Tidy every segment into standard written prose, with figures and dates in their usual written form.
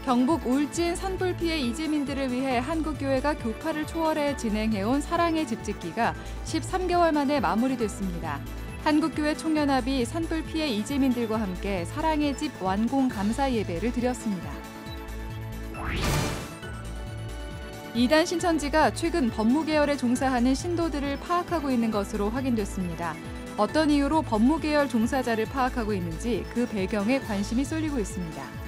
경북 울진 산불 피해 이재민들을 위해 한국교회가 교파를 초월해 진행해온 사랑의 집 짓기가 13개월 만에 마무리됐습니다. 한국교회 총연합이 산불 피해 이재민들과 함께 사랑의 집 완공 감사 예배를 드렸습니다. 이단 신천지가 최근 법무계열에 종사하는 신도들을 파악하고 있는 것으로 확인됐습니다. 어떤 이유로 법무계열 종사자를 파악하고 있는지 그 배경에 관심이 쏠리고 있습니다.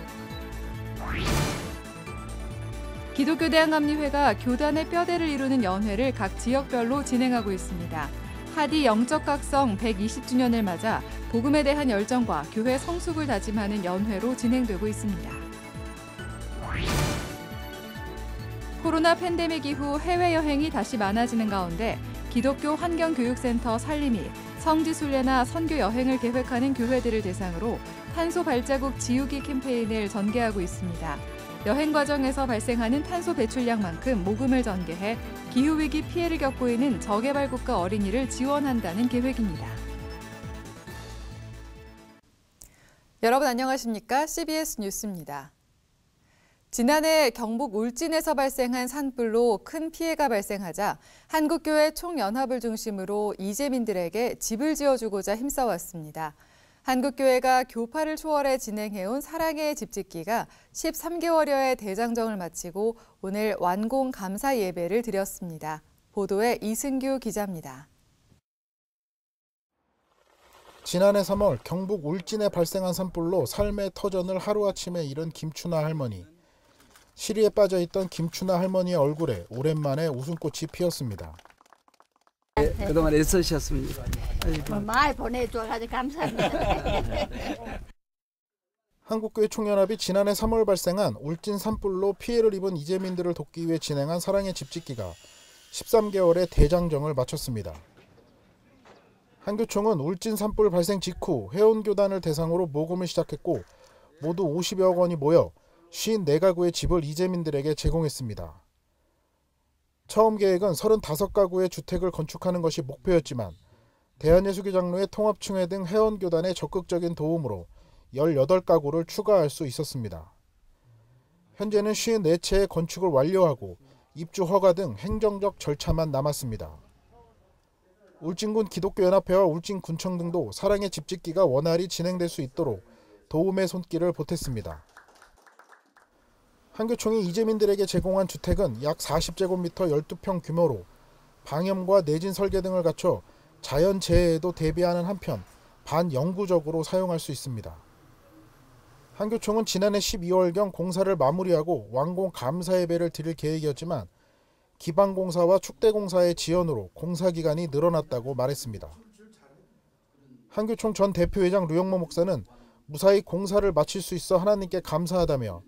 기독교 대한감리회가 교단의 뼈대를 이루는 연회를 각 지역별로 진행하고 있습니다. 하디 영적 각성 120주년을 맞아 복음에 대한 열정과 교회 성숙을 다짐하는 연회로 진행되고 있습니다. 코로나 팬데믹 이후 해외여행이 다시 많아지는 가운데 기독교 환경교육센터 살림이 성지순례나 선교 여행을 계획하는 교회들을 대상으로 탄소 발자국 지우기 캠페인을 전개하고 있습니다. 여행 과정에서 발생하는 탄소 배출량만큼 모금을 전개해 기후위기 피해를 겪고 있는 저개발국가 어린이를 지원한다는 계획입니다. 여러분 안녕하십니까? CBS 뉴스입니다. 지난해 경북 울진에서 발생한 산불로 큰 피해가 발생하자 한국교회 총연합을 중심으로 이재민들에게 집을 지어주고자 힘써왔습니다. 한국교회가 교파를 초월해 진행해온 사랑의 집 짓기가 13개월여의 대장정을 마치고 오늘 완공 감사 예배를 드렸습니다. 보도에 이승규 기자입니다. 지난해 3월 경북 울진에 발생한 산불로 삶의 터전을 하루아침에 잃은 김춘하 할머니. 시리에 빠져있던 김춘하 할머니의 얼굴에 오랜만에 웃음꽃이 피었습니다. 네, 그동안 애쓰셨습니다. 많이 보내줘가지고 감사합니다. 한국교회 총연합이 지난해 3월 발생한 울진 산불로 피해를 입은 이재민들을 돕기 위해 진행한 사랑의 집 짓기가 13개월의 대장정을 마쳤습니다. 한교총은 울진 산불 발생 직후 회원교단을 대상으로 모금을 시작했고 모두 50여 원이 모여 54가구의 집을 이재민들에게 제공했습니다. 처음 계획은 35가구의 주택을 건축하는 것이 목표였지만 대한예수교 장로회 통합총회 등 회원교단의 적극적인 도움으로 18가구를 추가할 수 있었습니다. 현재는 54채의 건축을 완료하고 입주 허가 등 행정적 절차만 남았습니다. 울진군 기독교연합회와 울진군청 등도 사랑의 집 짓기가 원활히 진행될 수 있도록 도움의 손길을 보탰습니다. 한교총이 이재민들에게 제공한 주택은 약 40제곱미터 12평 규모로 방염과 내진 설계 등을 갖춰 자연재해에도 대비하는 한편 반영구적으로 사용할 수 있습니다. 한교총은 지난해 12월경 공사를 마무리하고 완공 감사 예배를 드릴 계획이었지만 기반공사와 축대공사의 지연으로 공사기간이 늘어났다고 말했습니다. 한교총 전 대표회장 류영모 목사는 무사히 공사를 마칠 수 있어 하나님께 감사하다며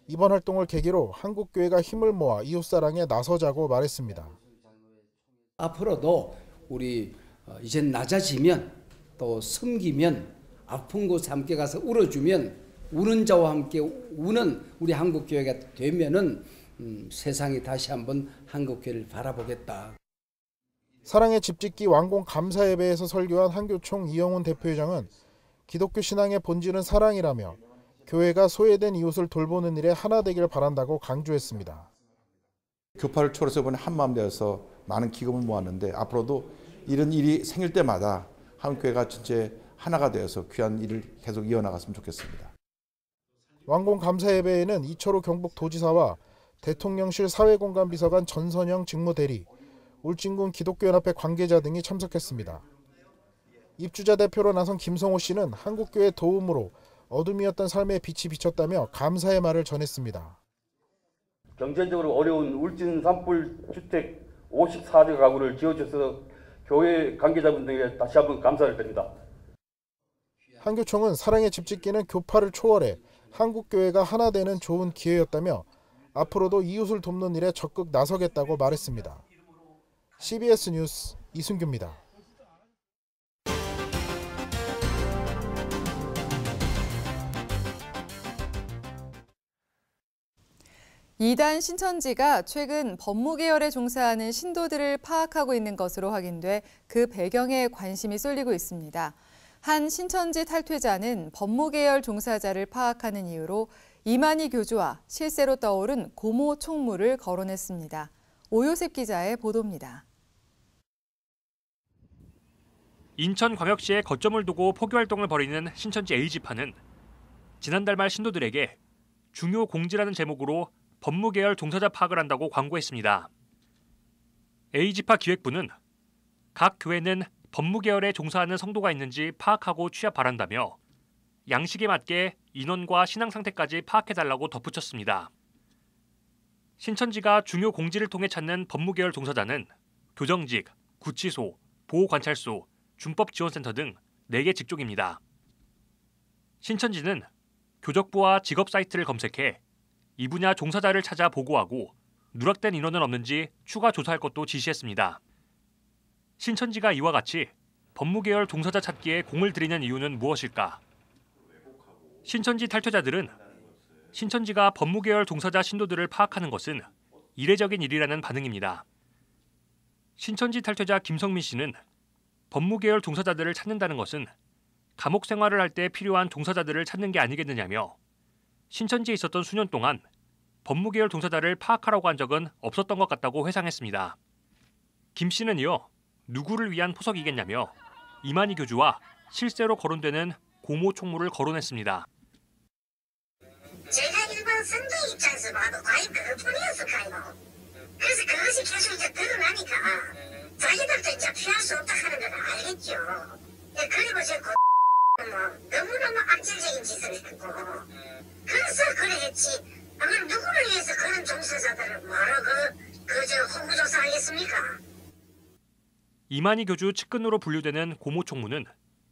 이번 활동을 계기로 한국교회가 힘을 모아 이웃사랑에 나서자고 말했습니다. 앞으로도 우리 이젠 낮아지면 또 섬기면 아픈 곳 함께 가서 울어주면 우는 자와 함께 우는 우리 한국교회가 되면은 세상이 다시 한번 한국교회를 바라보겠다. 사랑의 집짓기 완공 감사 예배에서 설교한 한교총 이영훈 대표회장은 기독교 신앙의 본질은 사랑이라며 교회가 소외된 이웃을 돌보는 일에 하나 되길 바란다고 강조했습니다. 교파를 초월해서 이번에 한마음 되어서 많은 기금을 모았는데 앞으로도 이런 일이 생길 때마다 한국교회가 전체 하나가 되어서 귀한 일을 계속 이어나갔으면 좋겠습니다. 완공 감사 예배에는 이철호 경북도지사와 대통령실 사회공간비서관 전선영 직무대리, 울진군 기독교연합회 관계자 등이 참석했습니다. 입주자 대표로 나선 김성호 씨는 한국교회 도움으로 어둠이었던 삶에 빛이 비쳤다며 감사의 말을 전했습니다. 경제적으로 어려운 울진 산불 주택 54대 가구를 지어주셔서 교회 관계자분들에게 다시 한번 감사를 드립니다. 한교총은 사랑의 집 짓기는 교파를 초월해 한국교회가 하나 되는 좋은 기회였다며 앞으로도 이웃을 돕는 일에 적극 나서겠다고 말했습니다. CBS 뉴스 이승규입니다. 이단 신천지가 최근 법무계열에 종사하는 신도들을 파악하고 있는 것으로 확인돼 그 배경에 관심이 쏠리고 있습니다. 한 신천지 탈퇴자는 법무계열 종사자를 파악하는 이유로 이만희 교주와 실세로 떠오른 고모 총무를 거론했습니다. 오요셉 기자의 보도입니다. 인천광역시에 거점을 두고 포교 활동을 벌이는 신천지 A지파는 지난달 말 신도들에게 중요 공지라는 제목으로 법무계열 종사자 파악을 한다고 광고했습니다. A지파 기획부는 각 교회는 법무계열에 종사하는 성도가 있는지 파악하고 취합 바란다며 양식에 맞게 인원과 신앙 상태까지 파악해달라고 덧붙였습니다. 신천지가 중요 공지를 통해 찾는 법무계열 종사자는 교정직, 구치소, 보호관찰소, 준법지원센터 등 4개 직종입니다. 신천지는 교적부와 직업 사이트를 검색해 이 분야 종사자를 찾아 보고하고 누락된 인원은 없는지 추가 조사할 것도 지시했습니다. 신천지가 이와 같이 법무계열 종사자 찾기에 공을 들이는 이유는 무엇일까? 신천지 탈퇴자들은 신천지가 법무계열 종사자 신도들을 파악하는 것은 이례적인 일이라는 반응입니다. 신천지 탈퇴자 김성민 씨는 법무계열 종사자들을 찾는다는 것은 감옥 생활을 할 때 필요한 종사자들을 찾는 게 아니겠느냐며 신천지에 있었던 수년 동안 법무계열 종사자를 파악하라고 한 적은 없었던 것 같다고 회상했습니다. 김 씨는 이어 누구를 위한 포석이겠냐며 이만희 교주와 실세로 거론되는 고모 총무를 거론했습니다. 제가 일반 선교 입장에서 봐도 거의 그것뿐이었을 거예요. 그래서 그것이 계속 이제 드러나니까 자기들도 이제 피할 수 없다 하는 걸 알겠죠. 그리고 저 너무너무 악질적인 짓을 했고 그래서 그랬지. 그럼 누구를 위해서 그런 종사자들을 뭐로 그저 호구조사하겠습니까? 이만희 교주 측근으로 분류되는 고모 총무는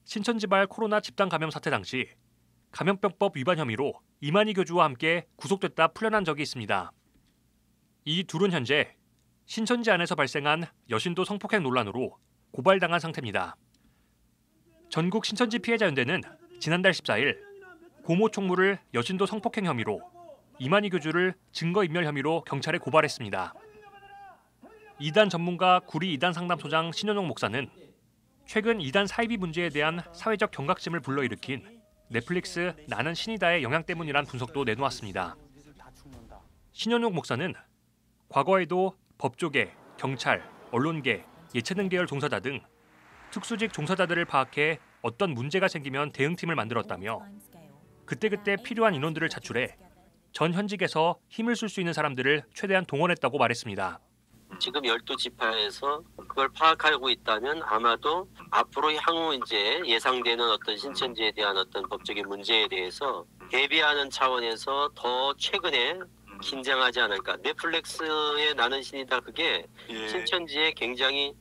신천지발 코로나 집단 감염 사태 당시 감염병법 위반 혐의로 이만희 교주와 함께 구속됐다 풀려난 적이 있습니다. 이 둘은 현재 신천지 안에서 발생한 여신도 성폭행 논란으로 고발당한 상태입니다. 전국 신천지 피해자연대는 지난달 14일 고모 총무를 여신도 성폭행 혐의로 이만희 교주를 증거인멸 혐의로 경찰에 고발했습니다. 이단 전문가 구리 이단 상담소장 신현옥 목사는 최근 이단 사이비 문제에 대한 사회적 경각심을 불러일으킨 넷플릭스 나는 신이다의 영향 때문이란 분석도 내놓았습니다. 신현옥 목사는 과거에도 법조계, 경찰, 언론계, 예체능 계열 종사자 등 특수직 종사자들을 파악해 어떤 문제가 생기면 대응팀을 만들었다며 그때그때 필요한 인원들을 차출해 전 현직에서 힘을 쓸 수 있는 사람들을 최대한 동원했다고 말했습니다. 지금 12지파에서 그걸 파악하고 있다면 아마도 앞으로 향후 이제 예상되는 어떤 신천지에 대한 어떤 법적인 문제에 대해서 대비하는 차원에서 더 최근에 긴장하지 않을까. 넷플릭스의 나는 신이다 그게 신천지에 굉장히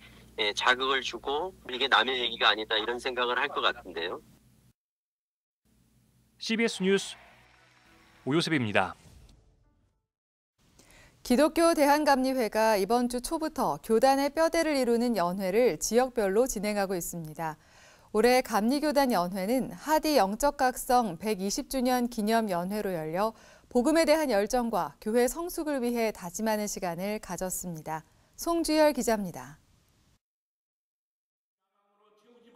자극을 주고 이게 남의 얘기가 아니다 이런 생각을 할 것 같은데요. CBS 뉴스 오요셉입니다. 기독교 대한감리회가 이번 주 초부터 교단의 뼈대를 이루는 연회를 지역별로 진행하고 있습니다. 올해 감리교단 연회는 하디 영적각성 120주년 기념 연회로 열려 복음에 대한 열정과 교회 성숙을 위해 다짐하는 시간을 가졌습니다. 송주열 기자입니다.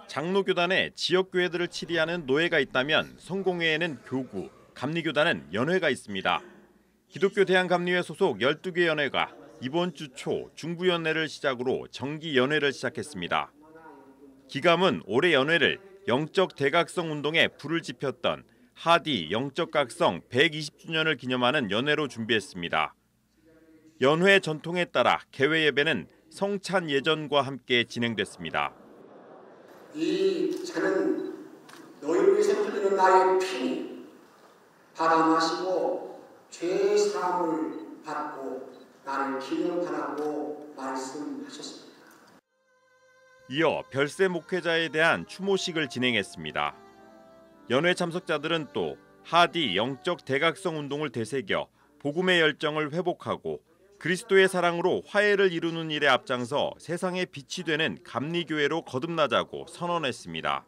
장로교단에 지역교회들을 치리하는 노회가 있다면 성공회에는 교구, 감리교단은 연회가 있습니다. 기독교 대한감리회 소속 12개 연회가 이번 주 초 중부연회를 시작으로 정기연회를 시작했습니다. 기감은 올해 연회를 영적 대각성 운동에 불을 지폈던 하디 영적각성 120주년을 기념하는 연회로 준비했습니다. 연회 전통에 따라 개회 예배는 성찬 예전과 함께 진행됐습니다. 저는 너희를 위해서 흘리는 나의 피 받아 마시고 죄의 사함을 받고 나를 기념하라고 말씀하셨습니다. 이어 별세 목회자에 대한 추모식을 진행했습니다. 연회 참석자들은 또 하디 영적 대각성 운동을 되새겨 복음의 열정을 회복하고 그리스도의 사랑으로 화해를 이루는 일에 앞장서 세상의 빛이 되는 감리교회로 거듭나자고 선언했습니다.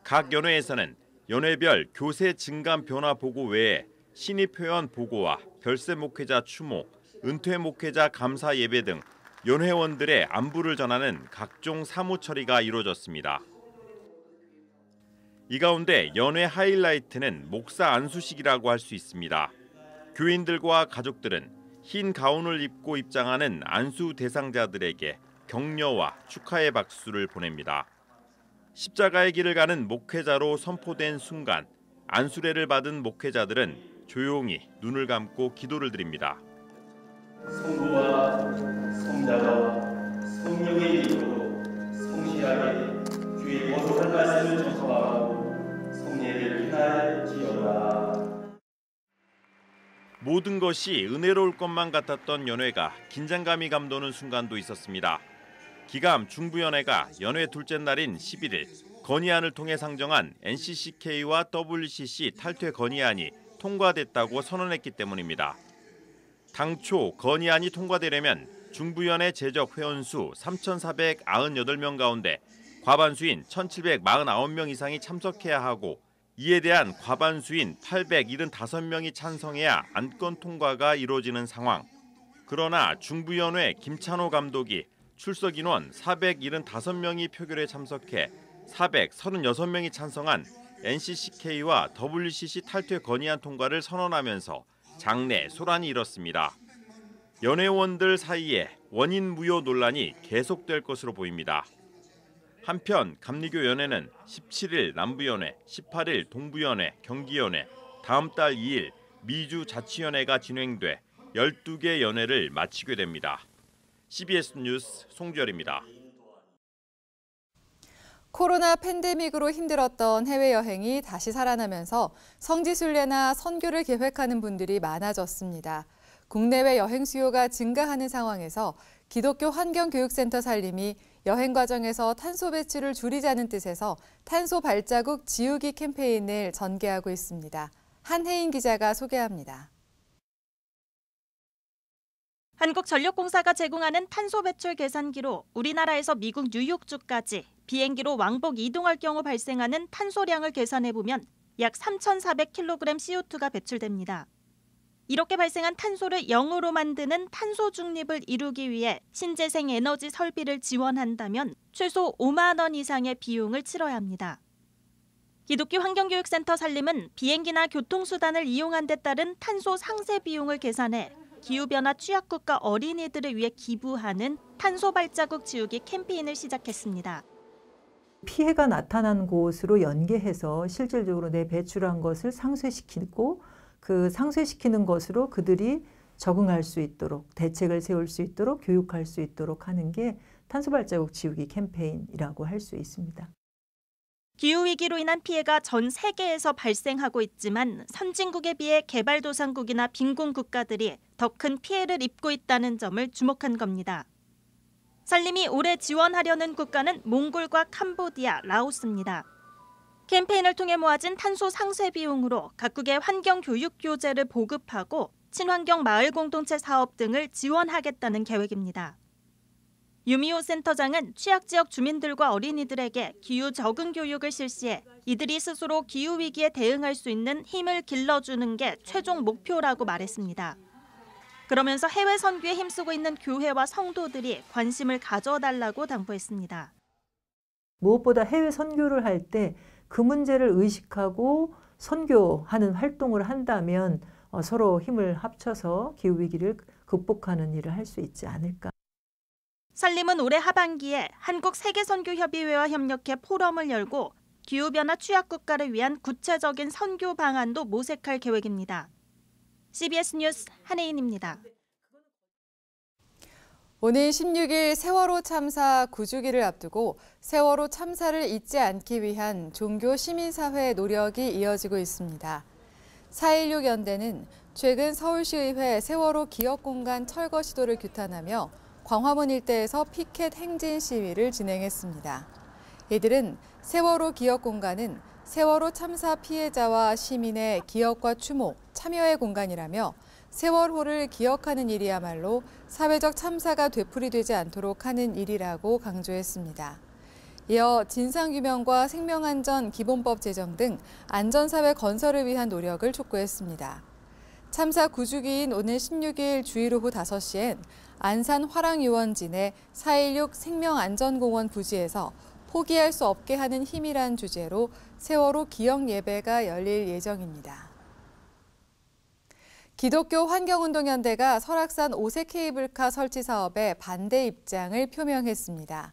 각 연회에서는 연회별 교세 증감 변화 보고 외에 신입 회원 보고와 별세 목회자 추모, 은퇴 목회자 감사 예배 등 연회원들의 안부를 전하는 각종 사무 처리가 이루어졌습니다. 이 가운데 연회 하이라이트는 목사 안수식이라고 할 수 있습니다. 교인들과 가족들은 흰 가운을 입고 입장하는 안수 대상자들에게 격려와 축하의 박수를 보냅니다. 십자가의 길을 가는 목회자로 선포된 순간 안수례를 받은 목회자들은 조용히 눈을 감고 기도를 드립니다. 성부와 성자와 성령의 이름으로 성실하게 주의 거룩한 말씀을 전파하고 성례를 행할지어다. 모든 것이 은혜로울 것만 같았던 연회가 긴장감이 감도는 순간도 있었습니다. 기감 중부연회가 연회 둘째 날인 11일 건의안을 통해 상정한 NCCK와 WCC 탈퇴 건의안이 통과됐다고 선언했기 때문입니다. 당초 건의안이 통과되려면 중부연회 재적 회원수 3,498명 가운데 과반수인 1,749명 이상이 참석해야 하고 이에 대한 과반수인 875명이 찬성해야 안건 통과가 이루어지는 상황. 그러나 중부연회 김찬호 감독이 출석 인원 475명이 표결에 참석해 436명이 찬성한 NCCK와 WCC 탈퇴 건의안 통과를 선언하면서 장내 소란이 일었습니다. 연회원들 사이에 원인 무효 논란이 계속될 것으로 보입니다. 한편 감리교연회는 17일 남부연회, 18일 동부연회, 경기연회, 다음 달 2일 미주자치연회가 진행돼 12개 연회를 마치게 됩니다. CBS 뉴스 송주열입니다. 코로나 팬데믹으로 힘들었던 해외여행이 다시 살아나면서 성지순례나 선교를 계획하는 분들이 많아졌습니다. 국내외 여행 수요가 증가하는 상황에서 기독교 환경교육센터 살림이 여행 과정에서 탄소 배출을 줄이자는 뜻에서 탄소 발자국 지우기 캠페인을 전개하고 있습니다. 한혜인 기자가 소개합니다. 한국전력공사가 제공하는 탄소 배출 계산기로 우리나라에서 미국 뉴욕주까지 비행기로 왕복 이동할 경우 발생하는 탄소량을 계산해보면 약 3,400kg CO2가 배출됩니다. 이렇게 발생한 탄소를 0으로 만드는 탄소 중립을 이루기 위해 신재생 에너지 설비를 지원한다면 최소 5만 원 이상의 비용을 치러야 합니다. 기독교 환경교육센터 살림은 비행기나 교통수단을 이용한 데 따른 탄소 상세 비용을 계산해 기후변화 취약국가 어린이들을 위해 기부하는 탄소 발자국 지우기 캠페인을 시작했습니다. 피해가 나타난 곳으로 연계해서 실질적으로 내 배출한 것을 상쇄시키고 그 상쇄시키는 것으로 그들이 적응할 수 있도록 대책을 세울 수 있도록 교육할 수 있도록 하는 게 탄소 발자국 지우기 캠페인이라고 할 수 있습니다. 기후위기로 인한 피해가 전 세계에서 발생하고 있지만 선진국에 비해 개발도상국이나 빈곤 국가들이 더 큰 피해를 입고 있다는 점을 주목한 겁니다. 살림이 올해 지원하려는 국가는 몽골과 캄보디아, 라오스입니다. 캠페인을 통해 모아진 탄소 상쇄 비용으로 각국의 환경 교육 교재를 보급하고 친환경 마을 공동체 사업 등을 지원하겠다는 계획입니다. 유미호 센터장은 취약지역 주민들과 어린이들에게 기후 적응 교육을 실시해 이들이 스스로 기후위기에 대응할 수 있는 힘을 길러주는 게 최종 목표라고 말했습니다. 그러면서 해외 선교에 힘쓰고 있는 교회와 성도들이 관심을 가져달라고 당부했습니다. 무엇보다 해외 선교를 할 때 그 문제를 의식하고 선교하는 활동을 한다면 서로 힘을 합쳐서 기후위기를 극복하는 일을 할 수 있지 않을까. 살림은 올해 하반기에 한국세계선교협의회와 협력해 포럼을 열고 기후변화 취약국가를 위한 구체적인 선교 방안도 모색할 계획입니다. CBS 뉴스 한혜인입니다. 오늘 16일 세월호 참사 9주기를 앞두고 세월호 참사를 잊지 않기 위한 종교 시민사회 노력이 이어지고 있습니다. 4.16 연대는 최근 서울시의회 세월호 기억공간 철거 시도를 규탄하며 광화문 일대에서 피켓 행진 시위를 진행했습니다. 이들은 세월호 기억공간은 세월호 참사 피해자와 시민의 기억과 추모, 참여의 공간이라며 세월호를 기억하는 일이야말로 사회적 참사가 되풀이되지 않도록 하는 일이라고 강조했습니다. 이어 진상규명과 생명안전 기본법 제정 등 안전사회 건설을 위한 노력을 촉구했습니다. 참사 9주기인 오늘 16일 주일 오후 5시엔 안산 화랑유원진의 4.16 생명안전공원 부지에서 포기할 수 없게 하는 힘이란 주제로 세월호 기억 예배가 열릴 예정입니다. 기독교 환경운동연대가 설악산 5세 케이블카 설치 사업에 반대 입장을 표명했습니다.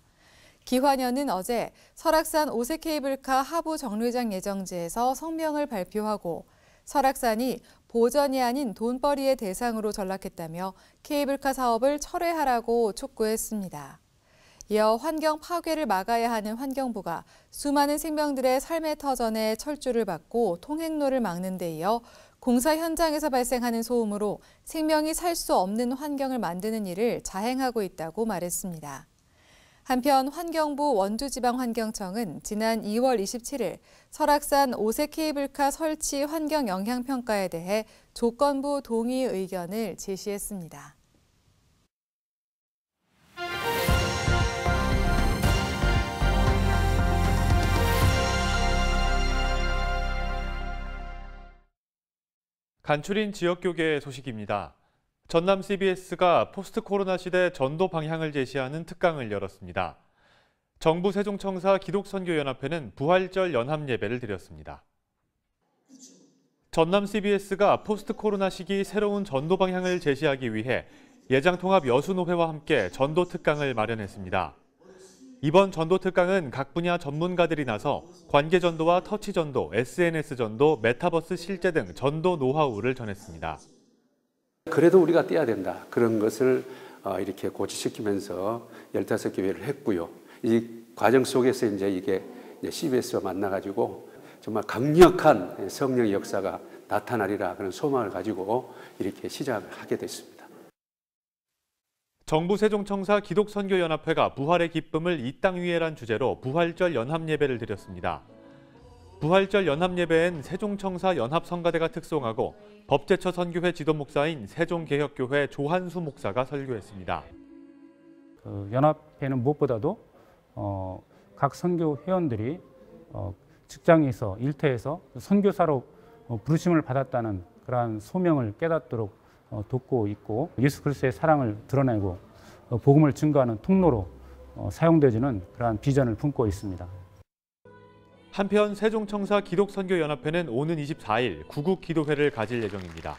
기환연은 어제 설악산 5세 케이블카 하부 정류장 예정지에서 성명을 발표하고 설악산이 보전이 아닌 돈벌이의 대상으로 전락했다며 케이블카 사업을 철회하라고 촉구했습니다. 이어 환경 파괴를 막아야 하는 환경부가 수많은 생명들의 삶의 터전에 철주를 받고 통행로를 막는 데 이어 공사 현장에서 발생하는 소음으로 생명이 살 수 없는 환경을 만드는 일을 자행하고 있다고 말했습니다. 한편 환경부 원주지방환경청은 지난 2월 27일 설악산 5세 케이블카 설치 환경 영향평가에 대해 조건부 동의 의견을 제시했습니다. 간추린 지역교계 소식입니다. 전남 CBS가 포스트 코로나 시대 전도 방향을 제시하는 특강을 열었습니다. 정부 세종청사 기독선교연합회는 부활절 연합예배를 드렸습니다. 전남 CBS가 포스트 코로나 시기 새로운 전도 방향을 제시하기 위해 예장통합 여수노회와 함께 전도 특강을 마련했습니다. 이번 전도 특강은 각 분야 전문가들이 나서 관계전도와 터치전도, SNS전도, 메타버스 실제 등 전도 노하우를 전했습니다. 그래도 우리가 떼야 된다. 그런 것을 이렇게 고치시키면서 15교회를 했고요. 이 과정 속에서 이게 CBS와 만나가지고 정말 강력한 성령의 역사가 나타나리라 그런 소망을 가지고 이렇게 시작하게 됐습니다. 정부 세종청사 기독선교연합회가 부활의 기쁨을 이 땅 위에란 주제로 부활절 연합예배를 드렸습니다. 부활절 연합예배엔 세종청사 연합성가대가 특송하고 법제처 선교회 지도목사인 세종개혁교회 조한수 목사가 설교했습니다. 연합회는 무엇보다도 각 선교 회원들이 직장에서 일터에서 선교사로 부르심을 받았다는 그러한 소명을 깨닫도록 돕고 있고 예수 그리스도의 사랑을 드러내고 복음을 증거하는 통로로 사용되지는 그러한 비전을 품고 있습니다. 한편 세종청사 기독선교연합회는 오는 24일 구국기도회를 가질 예정입니다.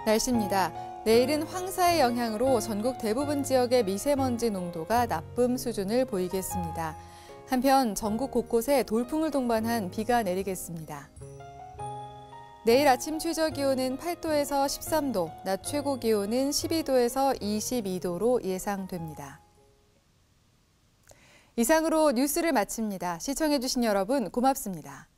날씨입니다. 내일은 황사의 영향으로 전국 대부분 지역의 미세먼지 농도가 나쁨 수준을 보이겠습니다. 한편 전국 곳곳에 돌풍을 동반한 비가 내리겠습니다. 내일 아침 최저 기온은 8도에서 13도, 낮 최고 기온은 12도에서 22도로 예상됩니다. 이상으로 뉴스를 마칩니다. 시청해주신 여러분 고맙습니다.